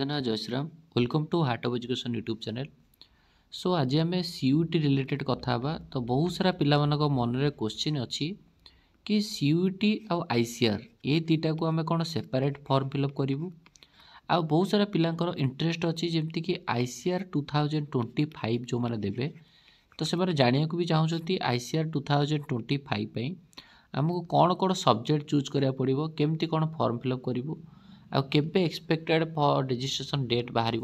ना जय Shriram welcome to heart of education YouTube channel. So आज आम सीयूटी रिलेटेड कथा बा तो बहुत सारा पिला मन में क्वेश्चन अच्छी कि सीयूटी आउ आईसीआर ये दुटा को आम कौन सेपरेट फॉर्म फिलअप करूँ। आ बहुत सारा पिलांकर इंटरेस्ट अच्छी जमती कि आईसीआर 2025 जो मैंने देवे तो से जाना भी चाहते आईसीआर 2025 आमको कौन कौन सब्जेक्ट चूज करा पड़ो केमती कौन फॉर्म फिलअप करूँ आउ केबे एक्सपेक्टेड फॉर रजिस्ट्रेशन डेट बाहर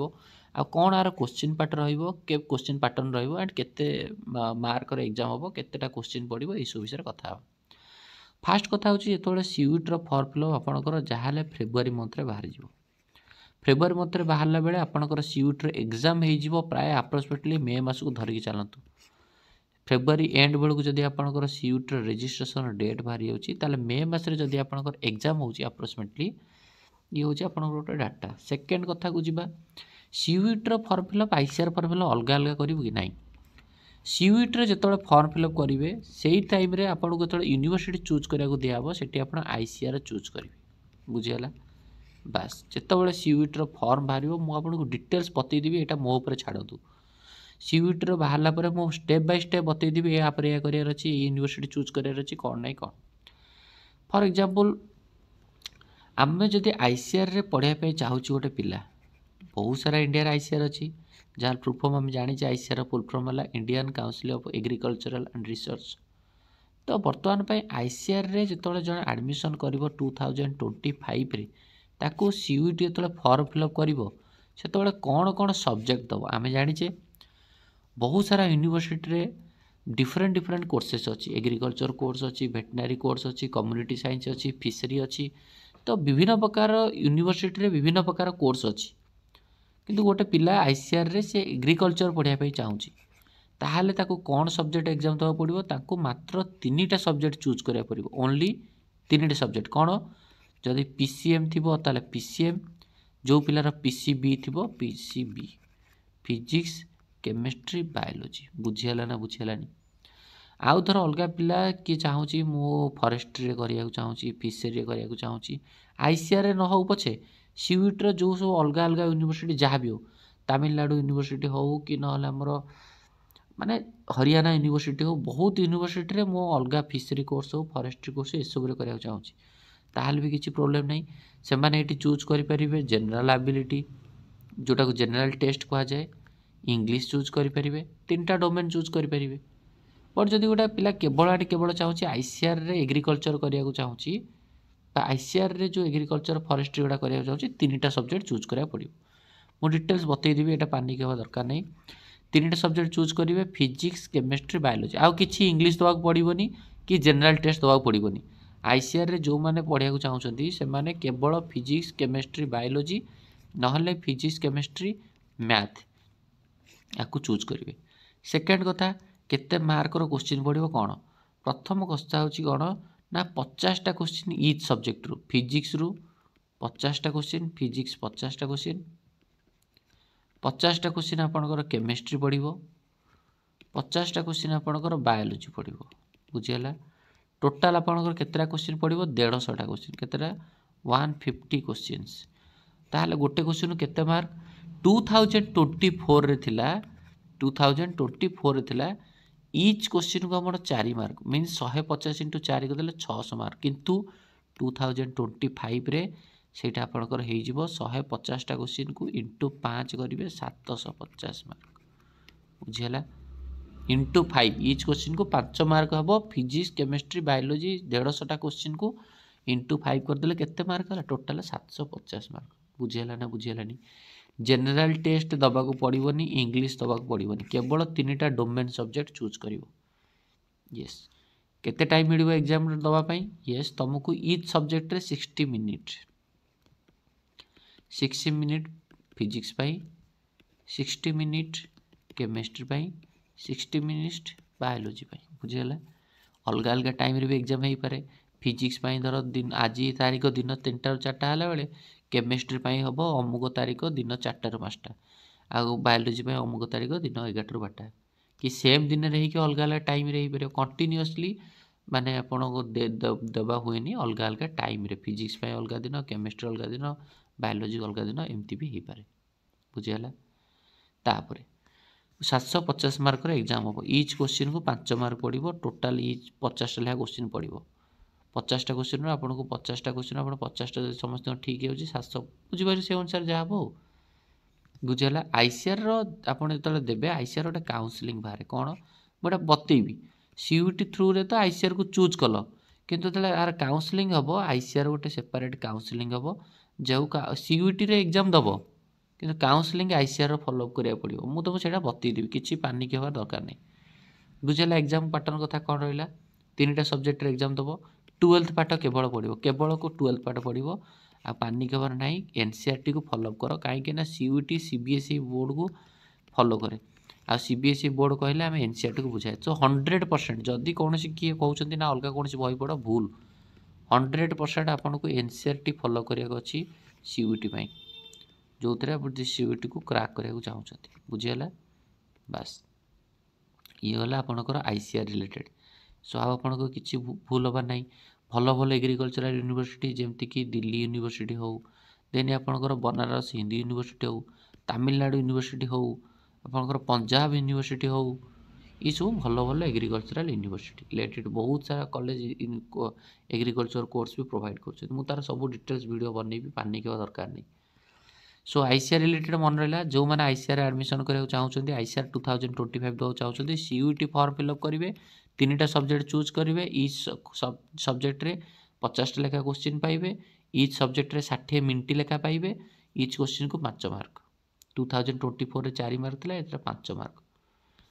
आ कौन यार question pattern question pattern and केते मार्कर एग्जाम हम केतेटा क्वेश्चन पड़ो ये सब विषय कथा फास्ट कथा हूँ जो सीयूटी फॉर्म फिलअप आपंकर जहाँ फेब्रुआरी मंथ बाहर जाव फेब्रुआरी मंथ बाहर बेले आपंकर सीयूटी एग्जाम हो प्राय अप्रोक्सीमेटली मे मस को धरिकी चलतु फेब्रुआरी एंड बेलू जब आपंकर सीयूटी रजिस्ट्रेशन डेट बाहर जाऊँगी मे मस आपंकर एग्जाम हो अप्रोक्सीमेटली ये हूँ आप गोटे डाटा सेकेंड कथा को जीवा CUT form fill up ICR form fill up अलग अलग करूँ कि ना सीयूटी जो फॉर्म फिलअप करेंगे से टाइम आपको जो यूनिवर्सिटी चूज करा दिहब से आईसीआर चूज करेंगे बुझीगला बास जिते सीयूटी फॉर्म बाहर मुझे डिटेल्स बतईदेवी यहाँ मो पर छाड़ू सीयूटी बाहर पर मुझे स्टेप बाय स्टेप बतईदेवी या करार अच्छी यूनिवर्सिटी चूज करार अच्छी कौन ना कौन फॉर एग्जांपल आम जदि आईसीआर रे पढ़ाई चाहूँ गोटे पिला बहुत सारा इंडिया आईसीआर अच्छी जहाँ फुल फॉर्म आम जानी आईसीआर फुल फॉर्म है Indian council of agricultural and research. तो बर्तमान आईसीआर रे जो जन एडमिशन कर 2025 रे ताकू सीयूटी जो फॉर्म फिलअप कर कौन कौन सब्जेक्ट दब आम जाचे बहुत सारा यूनिवर्सिटी रे डिफरेंट डिफरेंट कोर्सेस अच्छी एग्रीकल्चर कोर्स अच्छी वेटनरी कोर्स अच्छी कम्युनिटी साइंस अच्छी फिशरी अच्छी तो विभिन्न प्रकार यूनिवर्सिटी रे विभिन्न प्रकार कोर्स अच्छी किंतु गोटे पिला आईसीआर रे से एग्रीकल्चर पढ़ाई चाहूँगी ताहले ताको कौन सब्जेक्ट एग्जाम देवा पड़ो ताको मात्र 3टा सब्जेक्ट चूज करा पड़ो ओनली 3टा सब्जेक्ट कौन जदि पीसीएम थी ताले पीसीएम जो पिलार पीसीबी थी पीसीबी फिजिक्स केमिस्ट्री बायोलॉजी बुझीगला ना बुझीगलानी आउ धर अलग पिला किए चाहूँगी मु फॉरेस्ट्री करिया चाहूँगी फिशरी करिया चाहूँगी आईसीआर रे न हो पछे सीयूटी जो सब अलग अलग यूनिवर्सिटी जहाँ भी हो तमिलनाडु यूनिवर्सिटी हो कि नमर माने हरियाणा यूनिवर्सिटी हो बहुत यूनिवर्सिटी रे मो अलग फिशरी कोर्स हो फॉरेस्ट्री कोर्स ये सब करिया चाहूँगी ताहले भी किसी प्रोब्लेम नहीं से मैंने ये चूज करेंगे जनरल एबिलिटी जोटा को जनरल टेस्ट कह जाए इंग्लिश चूज करेंगे 3टा डोमेन चूज करेंगे बट जदि गोटे पिला केवल चाहूँगी आईसीआर रे एग्रीकल्चर करिया चाहूँगी आईसीआर रे जो एग्रीकल्चर फॉरेस्ट्री गुड़ा करिया चाहूँगी 3टा सब्जेक्ट चूज करा पड़ो मु डिटेल्स बतईदेवी यहाँ पानिक हवा दरकार नहीं 3टा सब्जेक्ट चूज करेंगे फिजिक्स केमिस्ट्री बायोलॉजी आउ किसी इंग्लिश देवाक पड़ोनी कि जनरल टेस्ट देवाक पड़ोनी आईसीआर रे जो मैंने पढ़ाई चाहूँगी से मैंने केवल फिजिक्स केमिस्ट्री बायोलॉजी नहले फिजिक्स केमिस्ट्री मैथ या चूज करेंगे सेकेंड कथा केते मार्कर क्वेश्चन पड़ो कौन प्रथम कथा हूँ कौन ना 50टा क्वेश्चन ईच सब्जेक्ट रु फिजिक्स रु 50टा क्वेश्चन फिजिक्स 50टा क्वेश्चन 50टा क्वेश्चन आपंकर केमिस्ट्री पड़ो 50टा क्वेश्चन आपंकर बायोलॉजी पड़ो बुझीगला टोटाल आपंकर केतेटा क्वेश्चन पड़ो 150टा क्वेश्चन केतेटा 150 क्वेश्चंस ताहले गोटे क्वेश्चन केते मार्क 2024 रे थिला 2024 रे थिला ईच क्वेश्चन को आम 4 मार्क मीन्स 150 इंटू 4 करदे 600 मार्क किंतु 2025 रे सेटा आपनकर हो 150टा क्वेश्चन को इंटू 5 करेंगे 750 मार्क बुझीगला इंटू 5 ईच क्वेश्चन को 5 मार्क हम फिजिक्स केमिस्ट्री बायोलॉजी 150टा क्वेश्चन को इंटू 5 करदे केते मार्क है टोटाल 750 मार्क बुझीगला ना बुझीगलानी जनरल टेस्ट दबाक पड़ोनी इंग्लिश दबाक पड़ोनी केवल 3टा डोमेन सब्जेक्ट चूज कर येस केते टाइम मिल एग्जाम दवापाई येस तुमको ईच सब्जेक्ट रे 60 मिनिट 60 मिनिट फिजिक्स पाई 60 मिनिट केमिस्ट्री पाई 60 मिनिट बायोलॉजी पाई बुझीगला अलग अलग टाइम रे भी एग्जाम हो पारे फिजिक्स धर दिन आज तारीख दिन 3टा 4टा है बेले केमिस्ट्री हम अमुक तारीख दिन 4टा 5टा आउ बायोलॉजी अमुक तारीख दिन 11टा 12टा कि सेम दिन रे कि अलग अलग टाइम रे पारे कंटिन्यूअसली माने आपन को देवा हुए अलग अलग टाइम रे फिजिक्स अलग दिन केमिस्ट्री अलग दिन बायोलोजी अलग दिन एमती भी हो पारे बुझीगला। तापर 750 मार्क एग्जाम हम इच क्वेश्चन को 5 मार्क पड़ो टोटाल इच 50 लेखा क्वेश्चन पड़ो 50टा क्वेश्चन आपको 50टा क्वेश्चन आप 50टा समस्त ठीक हो 700 बुझीपारे से अनुसार जहाँ हम बुझीगला। आईसीआर आपड़ जो देवे आईसीआर गोटे काउनसिलिंग बाहर कौन गोटे बतेबी सीयूटी थ्रू रे तो आईसीआर को चूज कल किंतु जो यार काउनसिलिंग हम आईसीआर गोटे सेपरेट काउनसिलिंग हम जो सीयूटी रे एग्जाम दब कि काउनसिलिंग आईसीआर फॉलोअप करा पड़ो मुझे तुमको से बतईदेवी किसी पानिक हमार दरकार नहीं बुझेगा। एग्जाम पैटर्न कथा कौन रहा 3टा सब्जेक्ट एग्जाम दब 12th पाठ केवल पढ़ो केवल को 12th पाठ पढ़ो आ पानिक हबार ना एनसीईआरटी को फॉलोअप कर कहीं सीयूटी सीबीएसई बोर्ड को फॉलो करे आ सीबीएसई बोर्ड कहले आम एनसीईआरटी को बुझाए सो 100% जदि कौन किए कहते ना अलग कौन बही पढ़ भूल 100% आपको एनसीईआरटी फॉलो कराया अच्छी सीयूटी जो थे आप सीयूटी को क्रैक करने चाहते बुझीगला। बास ये गला आपणकर आईसीआर रिलेटेड सो आपको किसी भूल हबार ना भल भल एग्रिकल्चरल यूनिवर्सिटी जमतीक दिल्ली यूनिवर्सिटी हो देन आपणकर बनारस हिंदी यूनिवर्सिटी हो तमिलनाडु यूनिवर्सिटी हो आपणकर पंजाब यूनिवर्सिटी हो ये सब भल भल एग्रिकल्चरल यूनिवर्सिटी रिलेटेड बहुत सारा कॉलेज एग्रिकल्चर कोर्स भी प्रोवाइड कर तार सब डिटेल्स वीडियो बनैबी पानी के दरकार नहीं। सो आईसीआर रिलेटेड मन रहा जो मैंने आईसीआर एडमिशन कराया चाहते आईसीआर 2025 देवा चाहते सीयूटी फॉर्म फिलअप करेंगे 3टा सब्जेक्ट चूज करेंगे इच सब्जेक्ट रे 50 लेखा क्वेश्चन पाइबे इच सब्जेक्ट रे 60 मिनट लेखा पाइबे इच क्वेश्चन को 5 मार्क 2024 रे 4 मार्क था ये 5 मार्क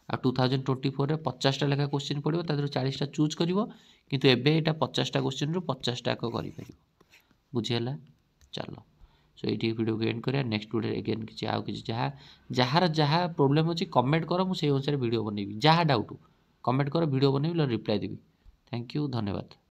आ 2024 रे 50टा लेखा क्वेश्चन पड़ो 40टा चूज कर किंतु एबे एटा 50टा क्वेश्चन रु 50टा कर बुझीगला। चलो सो ये वीडियो को एंड करिया नेक्स्ट वीडियो एगेन किसी आउ किसी जार जहाँ प्रोब्लेम अच्छी कमेंट कर मुझे अनुसार वीडियो बनैबी जहाँ डाउट कमेंट कर वीडियो बनैबी रिप्लाई देवी। थैंक यू धन्यवाद।